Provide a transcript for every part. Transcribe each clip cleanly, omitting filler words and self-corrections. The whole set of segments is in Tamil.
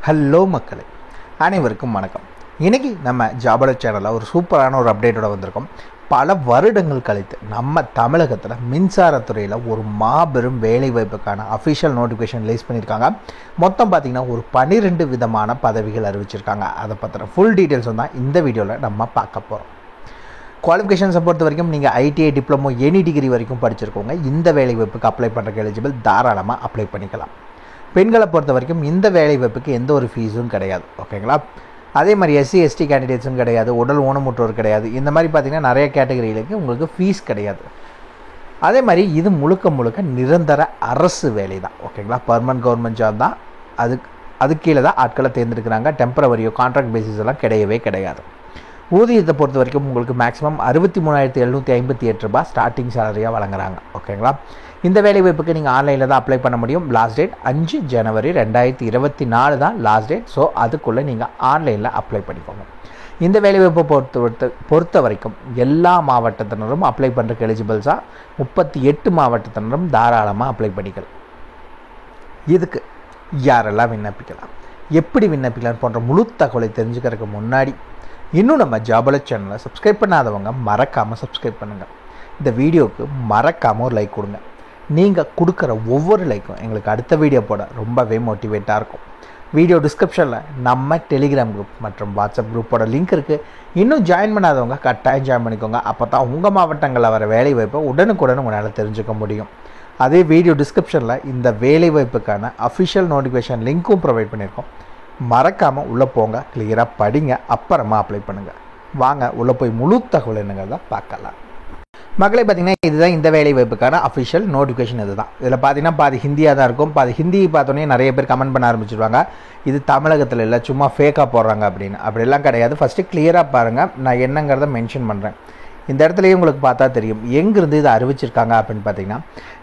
ஹலோ மக்களே, அனைவருக்கும் வணக்கம். இன்றைக்கி நம்ம ஜாபல சேனலில் ஒரு சூப்பரான ஒரு அப்டேட்டோடு வந்திருக்கோம். பல வருடங்கள் கழித்து நம்ம தமிழகத்தில் மின்சாரத்துறையில் ஒரு மாபெரும் வேலைவாய்ப்புக்கான அஃபிஷியல் நோட்டிஃபிகேஷன் ரிலீஸ் பண்ணியிருக்காங்க. மொத்தம் பார்த்திங்கன்னா ஒரு 12 விதமான பதவிகள் அறிவிச்சிருக்காங்க. அதை பற்றின ஃபுல் டீட்டெயில்ஸ் தான் இந்த வீடியோவில் நம்ம பார்க்க போகிறோம். குவாலிஃபிகேஷன்ஸை பொறுத்த வரைக்கும் நீங்கள் ஐடிஐ டிப்ளமோ எனி டிகிரி வரைக்கும் படிச்சிருக்கோங்க. இந்த வேலைவாய்ப்புக்கு அப்ளை பண்ணுறதுக்கு எலிஜிபிள், தாராளமாக அப்ளை பண்ணிக்கலாம். பெண்களை பொறுத்த வரைக்கும் இந்த வேலைவாய்ப்புக்கு எந்த ஒரு ஃபீஸும் கிடையாது, ஓகேங்களா. அதே மாதிரி எஸ்சி எஸ்டி கேண்டிடேட்ஸும் கிடையாது, உடல் ஊனமுற்றோர் கிடையாது. இந்த மாதிரி பார்த்திங்கன்னா நிறைய கேட்டகரிகளுக்கு உங்களுக்கு ஃபீஸ் கிடையாது. அதே மாதிரி இது முழுக்க நிரந்தர அரசு வேலை தான், ஓகேங்களா. பர்மனன்ட் கவர்மெண்ட் ஜாப் தான். அது கீழே தான் ஆட்களை தேர்ந்தெடுக்கிறாங்க. டெம்பரவரியோ கான்ட்ராக்ட் பேசிஸ் எல்லாம் கிடையவே கிடையாது. ஊதியத்தை பொறுத்த வரைக்கும் உங்களுக்கு மேக்ஸிமம் 63,758 ரூபாய் ஸ்டார்டிங் சேலரியாக வழங்குறாங்க, ஓகேங்களா. இந்த வேலைவாய்ப்புக்கு நீங்கள் ஆன்லைனில் தான் அப்ளை பண்ண முடியும். லாஸ்ட் டேட் 5 ஜனவரி 2024 தான் லாஸ்ட் டேட். ஸோ அதுக்குள்ளே நீங்கள் ஆன்லைனில் அப்ளை பண்ணிக்கோங்க. இந்த வேலைவாய்ப்பை பொறுத்த வரைக்கும் எல்லா மாவட்டத்தினரும் அப்ளை பண்ணுறதுக்கு எலிஜிபிள்ஸாக 38 மாவட்டத்தினரும் தாராளமாக அப்ளை பண்ணிக்கலாம். இதுக்கு யாரெல்லாம் விண்ணப்பிக்கலாம், எப்படி விண்ணப்பிக்கலாம் போன்ற முழு தகவலை தெரிஞ்சுக்கிறதுக்கு முன்னாடி இன்னும் நம்ம ஜாபல சேனலை சப்ஸ்கிரைப் பண்ணாதவங்க மறக்காமல் சப்ஸ்கிரைப் பண்ணுங்கள். இந்த வீடியோவுக்கு மறக்காமல் ஒரு லைக் கொடுங்க. நீங்கள் கொடுக்குற ஒவ்வொரு லைக்கும் எங்களுக்கு அடுத்த வீடியோ போட ரொம்பவே மோட்டிவேட்டாக இருக்கும். வீடியோ டிஸ்கிரிப்ஷனில் நம்ம டெலிகிராம் குரூப் மற்றும் வாட்ஸ்அப் குரூப்போட லிங்க் இருக்குது. இன்னும் ஜாயின் பண்ணாதவங்க கட்டாயம் ஜாயின் பண்ணிக்கோங்க. அப்போ தான் உங்கள் மாவட்டங்களில் வர வேலைவாய்ப்பை உடனுக்குடன் உங்களால் தெரிஞ்சுக்க முடியும். அதே வீடியோ டிஸ்கிரிப்ஷனில் இந்த வேலைவாய்ப்புக்கான அஃபிஷியல் நோட்டிஃபிகேஷன் லிங்க்கும் ப்ரொவைட் பண்ணியிருக்கோம். மறக்காமல் உள்ளே போங்க, கிளியராக படிங்க, அப்புறமா அப்ளை பண்ணுங்கள். வாங்க உள்ளே போய் முழு தகவல் என்னங்கிறத பார்க்கலாம். மக்களை பார்த்திங்கன்னா இதுதான் இந்த வேலைவாய்ப்புக்கான அஃபிஷியல் நோட்டிஃபிகேஷன். இதுதான். இதில் பார்த்திங்கன்னா பாதி ஹிந்தியாக தான் இருக்கும். பாதி ஹிந்தி பார்த்தோன்னே நிறைய பேர் கமெண்ட் பண்ண ஆரம்பிச்சிடுவாங்க, இது தமிழகத்தில் இல்லை, சும்மா ஃபேக்காக போடுறாங்க அப்படின்னு. அப்படிலாம் கிடையாது. ஃபஸ்ட்டு கிளியராக பாருங்கள், நான் என்னங்கிறத மென்ஷன் பண்ணுறேன். இந்த இடத்துலையே உங்களுக்கு பார்த்தா தெரியும் எங்கிருந்து இதை அறிவிச்சிருக்காங்க அப்படின்னு பார்த்தீங்கன்னா,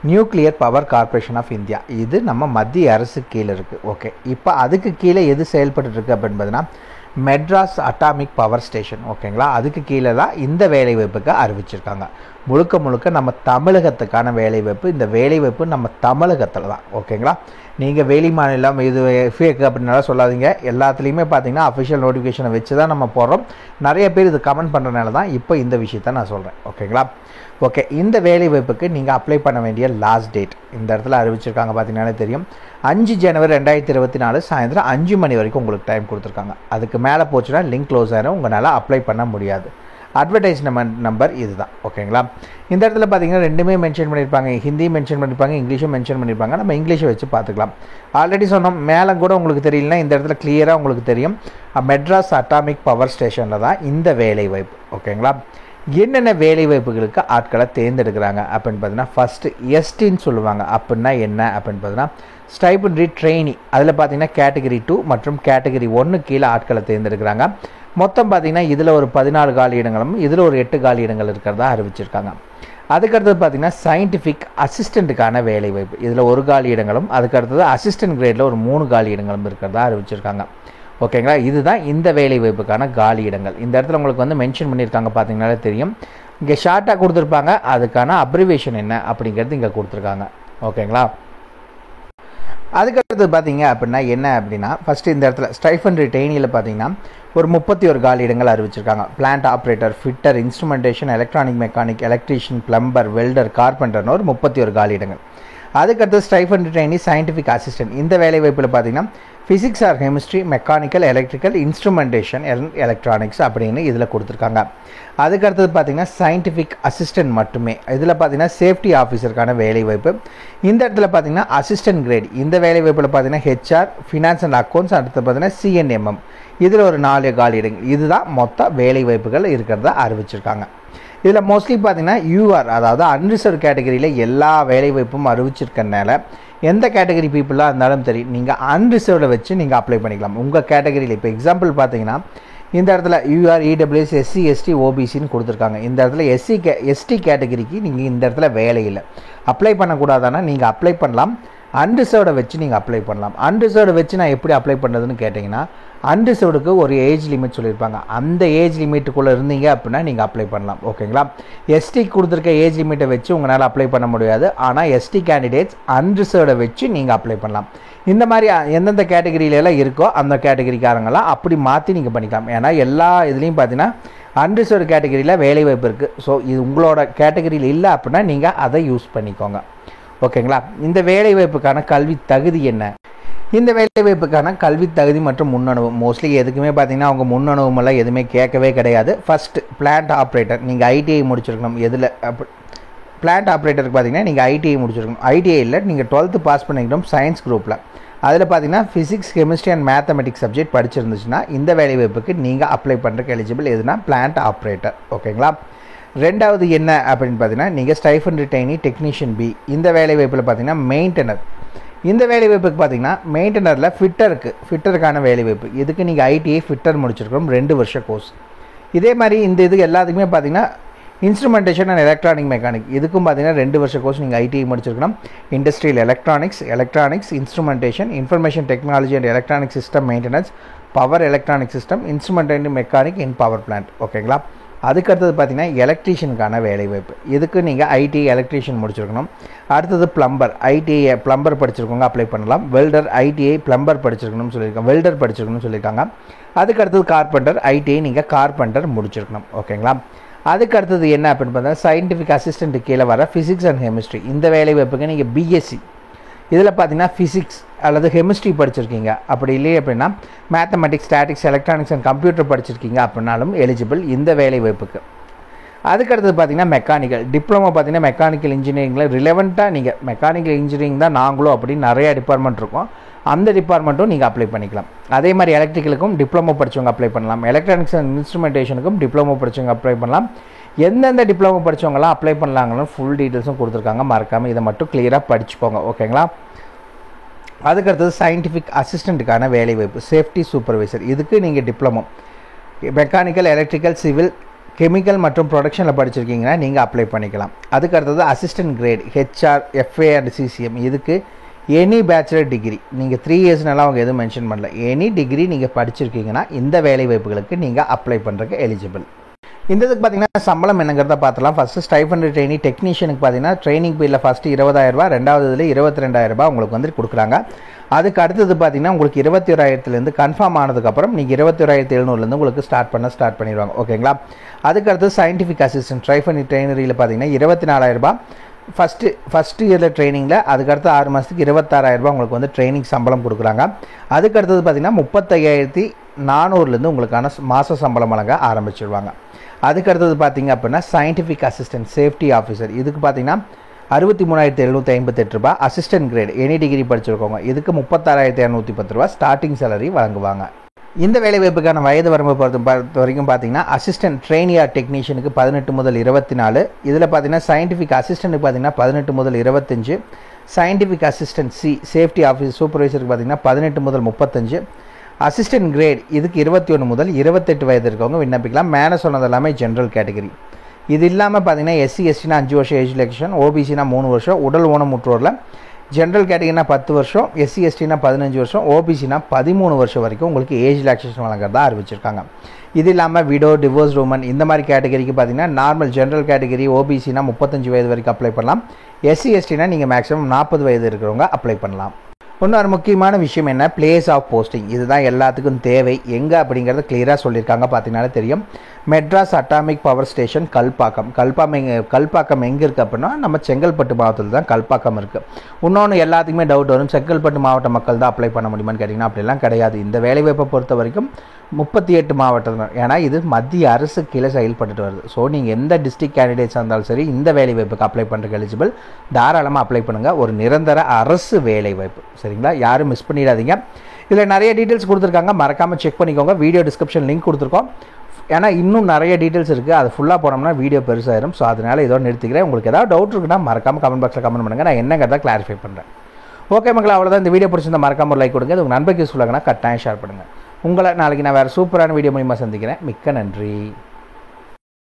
Nuclear Power Corporation of India. இது நம்ம மத்திய அரசு கீழே இருக்குது, ஓகே. இப்போ அதுக்கு கீழே எது செயல்பட்டு இருக்குது அப்படின்னு பார்த்தீங்கன்னா மெட்ராஸ் அட்டாமிக் பவர் ஸ்டேஷன், ஓகேங்களா. அதுக்கு கீழே தான் இந்த வேலைவாய்ப்புக்கு அறிவிச்சிருக்காங்க. முழுக்க நம்ம தமிழகத்துக்கான வேலைவாய்ப்பு. இந்த வேலைவாய்ப்பு நம்ம தமிழகத்தில் தான், ஓகேங்களா. நீங்கள் வெளி மாநிலம் இது ஃபேக் அப்படின்னால சொல்லாதீங்க. எல்லாத்துலேயுமே பார்த்தீங்கன்னா அஃபிஷியல் நோட்டிஃபிகேஷனை வச்சு தான் நம்ம போடுறோம். நிறைய பேர் இது கமெண்ட் பண்ணுறதுனால தான் இப்போ இந்த விஷயத்தை நான் சொல்கிறேன், ஓகேங்களா. ஓகே, இந்த வேலைவாய்ப்புக்கு நீங்கள் அப்ளை பண்ண வேண்டிய லாஸ்ட் டேட் இந்த இடத்துல அறிவிச்சிருக்காங்க. பார்த்தீங்கன்னாலே தெரியும், 5 ஜனவரி 2024 சாயந்தரம் 5 மணி வரைக்கும் உங்களுக்கு டைம் கொடுத்துருக்காங்க. அதுக்கு மேலே போச்சுன்னா லிங்க் க்ளோஸ் ஆகிடும், உங்களால் அப்ளை பண்ண முடியாது. அட்வர்டைஸ்மெண்ட் நம்பர் இதுதான், ஓகேங்களா. இந்த இடத்துல பார்த்தீங்கன்னா ரெண்டுமே மென்ஷன் பண்ணியிருப்பாங்க. ஹிந்தி மென்ஷன் பண்ணியிருப்பாங்க, இங்கிலீஷும் மென்ஷன் பண்ணியிருப்பாங்க. நம்ம இங்கிலீஷை வச்சு பார்த்துக்கலாம். ஆல்ரெடி சொன்னோம், மேலே கூட உங்களுக்கு தெரியலனா இந்த இடத்துல கிளியராக உங்களுக்கு தெரியும், மெட்ராஸ் அட்டாமிக் பவர் ஸ்டேஷனில் தான் இந்த வேலைவாய்ப்பு, ஓகேங்களா. என்னென்ன வேலைவாய்ப்புகளுக்கு ஆட்களை தேர்ந்தெடுக்கிறாங்க அப்படின்னு பார்த்தீங்கன்னா, ஃபஸ்ட்டு எஸ்டின்னு சொல்லுவாங்க. அப்படின்னா என்ன அப்படின்னு பார்த்தீங்கன்னா ஸ்டைபண்டரி ட்ரெயினி. அதில் பார்த்தீங்கன்னா கேட்டகரி 2 மற்றும் கேட்டகரி 1 கீழே ஆட்களை தேர்ந்தெடுக்கிறாங்க. மொத்தம் பார்த்தீங்கன்னா இதில் ஒரு 14 காலி இடங்களும் இதில் ஒரு 8 காலி இடங்கள் இருக்கிறதா அறிவிச்சிருக்காங்க. அதுக்கடுத்தது பார்த்தீங்கன்னா சயின்டிஃபிக் அசிஸ்டண்ட்டுக்கான வேலைவாய்ப்பு. இதில் ஒரு காலி இடங்களும் அதுக்கடுத்தது அசிஸ்டன்ட் கிரேடில் ஒரு 3 காலி இடங்களும் இருக்கிறதா அறிவிச்சிருக்காங்க, ஓகேங்களா. இதுதான் இந்த வேலைவாய்ப்புக்கான காலி இடங்கள். இந்த இடத்துல உங்களுக்கு வந்து மென்ஷன் பண்ணியிருக்காங்க, பார்த்தீங்கன்னாலே தெரியும். இங்கே ஷார்ட்டாக கொடுத்துருப்பாங்க, அதுக்கான அப்ரிவேஷன் என்ன அப்படிங்கிறது இங்கே கொடுத்துருக்காங்க, ஓகேங்களா. அதுக்கடுத்து பார்த்தீங்க அப்படின்னா என்ன அப்படின்னா, ஃபஸ்ட்டு இந்த இடத்துல ஸ்டைஃபண்டரி ட்ரெயினியில் பார்த்தீங்கன்னா ஒரு 31 காலி இடங்கள் அறிவிச்சிருக்காங்க. Plant operator, fitter, instrumentation, electronic mechanic, electrician, plumber, welder, கார்பெண்டர்னு ஒரு 31 காலி இடங்கள். அதுக்கடுத்து ஸ்டைஃபண்டரி ட்ரெயினி சயின்டிஃபிக் அசிஸ்டன்ட். இந்த வேலைவாய்ப்பில் பார்த்தீங்கன்னா physics R chemistry, mechanical, electrical, instrumentation, electronics அப்படின்னு இதில் கொடுத்துருக்காங்க. அதுக்கடுத்தது பார்த்திங்கன்னா சயின்டிஃபிக் அசிஸ்டன்ட் மட்டுமே. இதில் பார்த்திங்கன்னா சேஃப்டி ஆஃபீஸருக்கான வேலைவாய்ப்பு. இந்த இடத்துல பார்த்திங்கன்னா அசிஸ்டன்ட் கிரேட். இந்த வேலைவாய்ப்பில் பார்த்திங்கன்னா ஹெச்ஆர், ஃபினான்ஸ் அண்ட் அக்கௌண்ட்ஸ், அடுத்து பார்த்திங்கன்னா சிஎன்எம்எம். இதில் ஒரு 4 காலி இடங்கள். இதுதான் மொத்த வேலைவாய்ப்புகள் இருக்கிறத அறிவிச்சிருக்காங்க. இதில் மோஸ்ட்லி பார்த்திங்கன்னா யூஆர், அதாவது அன்ரிசர்வ் கேட்டகரியில் எல்லா வேலைவாய்ப்பும் அறிவிச்சிருக்கனால எந்த கேட்டகரி பீப்புளாக இருந்தாலும் தெரியும், நீங்கள் அன்ரிசர்வ்டை வச்சு நீங்கள் அப்ளை பண்ணிக்கலாம் உங்கள் கேட்டகரியில். இப்போ எக்ஸாம்பிள் பார்த்தீங்கன்னா இந்த இடத்துல யூஆர், இடபிள்யூஎஸ், எஸ்சி, எஸ்டி, ஓபிசின்னு கொடுத்துருக்காங்க. இந்த இடத்துல எஸ்டி கேட்டகரிக்கு நீங்கள் இந்த இடத்துல வேலை இல்லை, அப்ளை பண்ணக்கூடாதானா நீங்கள் அப்ளை பண்ணலாம். அன்ரிசர்வ்டை வச்சு நீங்கள் அப்ளை பண்ணலாம். அன்ரிசர்வ்டை வச்சு நான் எப்படி அப்ளை பண்ணுறதுன்னு கேட்டிங்கன்னா, அன்ரிசர்வ்டுக்கு ஒரு ஏஜ் லிமிட் சொல்லியிருப்பாங்க. அந்த ஏஜ் லிமிட்டுக்குள்ளே இருந்தீங்க அப்படின்னா நீங்கள் அப்ளை பண்ணலாம். ஓகேங்களா? எஸ்டி கொடுத்துருக்க ஏஜ் லிமிட்டை வச்சு உங்களால் அப்ளை பண்ண முடியாது. ஆனால் எஸ்டி கேண்டிடேட்ஸ் அன்ரிசர்வ்டை வச்சு நீங்கள் அப்ளை பண்ணலாம். இந்த மாதிரி எந்தெந்த கேட்டகரியிலலாம் இருக்கோ அந்த கேட்டகரிக்காரங்களாம் அப்படி மாற்றி நீங்கள் பண்ணிக்கலாம். ஏன்னா எல்லா இதுலேயும் பார்த்தீங்கன்னா அன்ரிசர்வ்டு கேட்டகரியில் வேலைவாய்ப்பு இருக்குது. ஸோ இது உங்களோட கேட்டகரியில் இல்லை அப்படின்னா நீங்கள் அதை யூஸ் பண்ணிக்கோங்க. ஓகேங்களா? இந்த வேலைவாய்ப்புக்கான கல்வி தகுதி என்ன? இந்த வேலைவாய்ப்புக்கான கல்வி தகுதி மற்றும் முன்னனுபவம் மோஸ்ட்லி எதுக்குமே பார்த்தீங்கன்னா அவங்க முன்னனுபவமெல்லாம் எதுவுமே கேட்கவே கிடையாது. ஃபஸ்ட்டு பிளான்ட் ஆப்ரேட்டர் நீங்கள் ஐடிஐ முடிச்சிருக்கணும். எதில் பிளான்ட் ஆப்ரேட்டருக்கு பார்த்தீங்கன்னா நீங்கள் ஐடிஐ முடிச்சிருக்கணும். ஐடிஐயில் நீங்கள் 12th பாஸ் பண்ணிக்கணும் சயின்ஸ் குரூப்பில். அதில் பார்த்தீங்கன்னா physics, chemistry and mathematics subject படிச்சிருந்துச்சுன்னா இந்த வேலைவாய்ப்புக்கு நீங்கள் அப்ளை பண்ணுறதுக்கு எலிஜிபிள். எதுனா பிளான்ட் ஆப்ரேட்டர். ஓகேங்களா? ரெண்டாவது என்ன அப்படின்னு பார்த்தீங்கன்னா நீங்கள் ஸ்டைஃபன் ரிட்டைனி டெக்னீஷியன் பி. இந்த வேலைவாய்ப்பில் பார்த்தீங்கன்னா மெயின்டெனர். இந்த வேலைவாய்ப்புக்கு பார்த்தீங்கன்னா மெயின்டெனரில் ஃபிட்டருக்கான வேலைவாய்ப்பு. இதுக்கு நீங்கள் ஐடிஐ ஃபிட்டர் முடிச்சிருக்கணும் 2 வருஷ கோர்ஸ். இதே மாதிரி இந்த இது எல்லாத்துக்குமே பார்த்தீங்கன்னா இன்ஸ்ட்ருமெண்டேஷன் அண்ட் எலக்ட்ரானிக் மெக்கானிக் இதுக்கும் பார்த்தீங்கன்னா 2 வருஷ கோர்ஸ் நீங்கள் ஐடிஐ முடிச்சிருக்கணும். Industrial electronics, instrumentation, information technology and electronic system maintenance, power electronic system, instrument mechanic in power plant. ஓகேங்களா? அதுக்கடுத்தது பார்த்தீங்கன்னா எலக்ட்ரீஷியனுக்கான வேலைவாய்ப்பு. இதுக்கு நீங்கள் ஐடிஐ எலக்ட்ரீஷியன் முடிச்சிருக்கணும். அடுத்தது பிளம்பர். ஐடிஐ பிளம்பர் படிச்சிருக்கவங்க அப்ளை பண்ணலாம். வெல்டர் ஐடிஐ பிளம்பர் படிச்சிருக்கணும்னு சொல்லியிருக்காங்க. வெல்டர் படிச்சிருக்கணும்னு சொல்லியிருக்காங்க. அதுக்கடுத்தது கார்பெண்டர். ஐடிஐ நீங்கள் கார்பெண்டர் முடிச்சிருக்கணும். ஓகேங்களா? அதுக்கு அடுத்தது என்ன அப்படின்னு பார்த்தா சயின்டிஃபிக் அசிஸ்டன்ட் கீழே வர ஃபிசிக்ஸ் அண்ட் கெமிஸ்ட்ரி. இந்த வேலைவாய்ப்புக்கு நீங்கள் பிஎஸ்சி இதில் பார்த்தீங்கன்னா ஃபிசிக்ஸ் அல்லது கெமிஸ்ட்ரி படிச்சிருக்கீங்க. அப்படி இல்லையே அப்படின்னா mathematics, statics, electronics and computer படிச்சிருக்கீங்க அப்படின்னாலும் எலிஜிபிள் இந்த வேலைவாய்ப்புக்கு. அதுக்கடுத்தது பார்த்தீங்கன்னா மெக்கானிக்கல் டிப்ளமோ. பார்த்தீங்கன்னா மெக்கானிக்கல் இன்ஜினியரிங்கில் ரிலவெண்ட்டாக நீங்கள் மெக்கானிக்கல் இன்ஜினியரிங் தான் நாங்களும் அப்படின்னு நிறையா டிபார்ட்மெண்ட் இருக்கும். அந்த டிபார்ட்மெண்ட்டும் நீங்கள் அப்ளை பண்ணிக்கலாம். அதே மாதிரி எலக்ட்ரிக்கலுக்கும் டிப்ளமோ படித்தவங்க அப்ளை பண்ணலாம். எலக்ட்ரானிக்ஸ் அண்ட் இன்ஸ்ட்ருமெண்டேஷனுக்கும் டிப்ளமோ படித்தவங்க அப்ளை பண்ணலாம். எந்தெந்த டிப்ளமோ படித்தவங்களாம் அப்ளை பண்ணலாங்கன்னு ஃபுல் டீட்டெயில்ஸும் கொடுத்துருக்காங்க. மறக்காமல் இதை மட்டும் கிளியராக படிச்சுக்கோங்க. ஓகேங்களா? அதுக்கடுத்தது சயின்டிஃபிக் அசிஸ்டண்ட்டுக்கான வேலைவாய்ப்பு சேஃப்டி சூப்பர்வைசர். இதுக்கு நீங்கள் diploma mechanical, electrical, civil, chemical மற்றும் ப்ரொடக்ஷனில் படிச்சிருக்கீங்கன்னா நீங்கள் அப்ளை பண்ணிக்கலாம். அதுக்கடுத்தது assistant great HR, FA and CCM. இதுக்கு எனி பேச்சுலர் டிகிரி நீங்கள் 3 இயர்ஸ்னால அவங்க எதுவும் மென்ஷன் பண்ணல. எனி டிகிரி நீங்கள் படிச்சிருக்கீங்கன்னா இந்த வேலைவாய்ப்புகளுக்கு நீங்கள் அப்ளை பண்ணுறதுக்கு எலிஜிபிள். இந்த இதுக்கு பார்த்தீங்கன்னா சம்பளம் என்னங்கிறத பார்த்துலாம். ஃபஸ்ட்டு ஸ்டைஃபன் ட்ரெயினி டெக்னீஷியனுக்கு பார்த்தீங்கன்னா ட்ரைனிங் பீரியடில் ஃபஸ்ட்டு 20,000 ரெண்டாவது இதில் 22,000 உங்களுக்கு வந்து கொடுக்குறாங்க. அதுக்கு அடுத்தது பார்த்தீங்கன்னா உங்களுக்கு 21,000 கன்ஃபார்ம் ஆனதுக்கப்புறம் நீங்கள் 21,700 உங்களுக்கு ஸ்டார்ட் பண்ணிடுவாங்க. ஓகேங்களா? அதுக்கு அடுத்தது சயின்டிஃபிக் அசிஸ்டன்ட் ஸ்டைஃபன் ட்ரெயினரியில் பார்த்தீங்கன்னா 24,000 ஃபஸ்ட் இயரில் ட்ரைனிங்கில். அதுக்கடுத்து 6 மாதத்துக்கு 26,000 உங்களுக்கு வந்து ட்ரைனிங் சம்பளம் கொடுக்குறாங்க. அதுக்கடுத்தது பார்த்தீங்கன்னா 35,400 உங்களுக்கான மாத சம்பளம் வழங்க ஆரம்பிச்சிடுவாங்க. அதுக்கடுத்தது பார்த்தீங்க அப்படின்னா சயின்டிஃபிக் அசிஸ்டன்ட் சேஃப்டி ஆஃபீஸர். இதுக்கு பார்த்தீங்கன்னா 63,758 அசிஸ்டன்ட் கிரேட் எனி டிகிரி படிச்சிருக்கோங்க. இதுக்கு 36,210 ஸ்டார்டிங் சேலரி வழங்குவாங்க. இந்த வேலைவாய்ப்புக்கான வயது வரம்பு பொறுத்த வரைக்கும் பார்த்தீங்கன்னா அசிஸ்டன்ட் ட்ரெயினியார் டெக்னீஷியனுக்கு 18 முதல் 24. இதில் பார்த்தீங்கன்னா சயின்டிஃபிக் அசிஸ்டண்ட்டுக்கு பார்த்தீங்கன்னா 18 முதல் 25. சயின்டிஃபிக் அசிஸ்டன்ட் சேஃப்டி ஆஃபீஸ் சூப்பர்வைசருக்கு பார்த்தீங்கன்னா 18 முதல் 35. அசிஸ்டன்ட் கிரேட் இதுக்கு 21 முதல் 28 வயது இருக்கவங்க விண்ணப்பிக்கலாம். மேலே சொன்னது எல்லாமே ஜென்ரல் கேட்டகரி. இது இல்லாமல் பார்த்தீங்கன்னா எஸ்சி எஸ்டினா 5 வருஷம் ஏஜ் ரிலாக்ஸேஷன், ஓபிசினா 3 வருஷம், உடல் ஊனமுற்றோரில் ஜென்ரல் கேட்டகரினா 10 வருஷம், எஸ்சி எஸ்டினா 15 வருஷம், ஓபிசினா 13 வருஷம் வரைக்கும் உங்களுக்கு ஏஜ் ரிலாக்ஸேஷன் வழங்குறதா அறிவிச்சிருக்காங்க. இது இல்லாமல் விடோ, டிவோர்ஸ் உமன் இந்த மாதிரி கேட்டகரிக்கு பார்த்தீங்கன்னா நார்மல் ஜென்ரல் கேட்டகரி ஓபிசினா 35 வயது வரைக்கும் அப்ளை பண்ணலாம். எஸ்சி எஸ்டினா நீங்கள் மேக்ஸிமம் 40 வயது இருக்கிறவங்க அப்ளை பண்ணலாம். இன்னொரு முக்கியமான விஷயம் என்ன, பிளேஸ் ஆஃப் போஸ்டிங். இதுதான் எல்லாத்துக்கும் தேவை. எங்கே அப்படிங்கிறத கிளியராக சொல்லியிருக்காங்க. பார்த்தீங்கன்னாலே தெரியும். Madras atomic power station Kalpakkam. Kalpakkam எங்கே இருக்குது அப்படின்னா நம்ம செங்கல்பட்டு மாவட்டத்தில் தான் கல்பாக்கம் இருக்குது. இன்னொன்று எல்லாத்துக்குமே டவுட் வரும், செங்கல்பட்டு மாவட்ட மக்கள் தான் அப்ளை பண்ண முடியுமான்னு கேட்டிங்கன்னா அப்படிலாம் கிடையாது. இந்த வேலைவாய்ப்பை பொறுத்த வரைக்கும் 38 மாவட்டம். ஏன்னா இது மத்திய அரசு கீழே செயல்பட்டு வருது. ஸோ நீங்கள் எந்த டிஸ்ட்ரிக்ட் கேண்டிடேட்ஸாக இருந்தாலும் சரி இந்த வேலைவாய்ப்புக்கு அப்ளை பண்ணுறதுக்கு எலிஜிபிள். தாராளமாக அப்ளை பண்ணுங்கள். ஒரு நிரந்தர அரசு வேலைவாய்ப்பு. சரிங்களா? யாரும் மிஸ் பண்ணிடாதீங்க. இதில் நிறைய டீட்டெயில்ஸ் கொடுத்துருக்காங்க. மறக்காமல் செக் பண்ணிக்கோங்க. வீடியோ டிஸ்கிரிப்ஷன் லிங்க் கொடுத்துருக்கோம். ஏன்னா இன்னும் நிறைய டீட்டெயில்ஸ் இருக்குது. அது ஃபுல்லாக போனோம்னா வீடியோ பெருசாயிரும். ஸோ அதனால் இதோட நிறுத்திக்கிறேன். உங்களுக்கு ஏதாவது டவுட் இருக்குன்னா மறக்காமல் கமெண்ட் பாக்ஸில் கமெண்ட் பண்ணுங்கள். நான் என்னங்கிறத கிளாரிஃபை பண்ணுறேன். ஓகே மக்கள், அவ்வளோதான். இந்த வீடியோ பிடிச்சிருந்தா மறக்காமல் ஒரு லைக் கொடுங்க. இது உங்கள் நண்பருக்கு யூஸ்ஃபுல்லாகனா கட்டாயம் ஷேர் பண்ணுங்கள். உங்களை நாளைக்கு நான் வேறு சூப்பரான வீடியோ மூலியமாக சந்திக்கிறேன். மிக்க நன்றி.